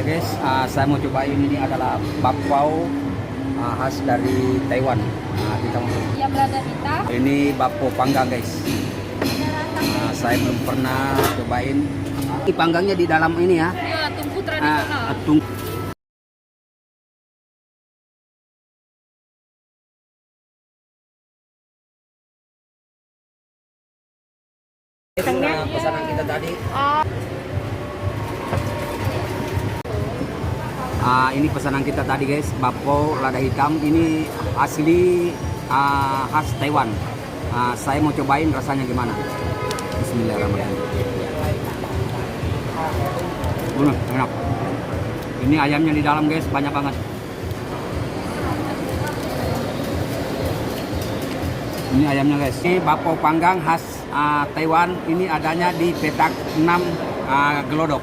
Ya guys, saya mau cobain ini adalah bakpao khas dari Taiwan. Kita mau Yang berada kita. ini bakpao panggang guys. Saya belum pernah cobain. Ini panggangnya di dalam ini ya. Iya, tungku tradisional. Pesanan kita tadi. Ini pesanan kita tadi guys, bakpao lada hitam. Ini asli khas Taiwan. Saya mau cobain rasanya gimana. Bismillahirrahmanirrahim. Enak. Ini ayamnya di dalam guys, banyak banget. Ini ayamnya guys. Ini bakpao panggang khas Taiwan. Ini adanya di petak 6 Gelodok.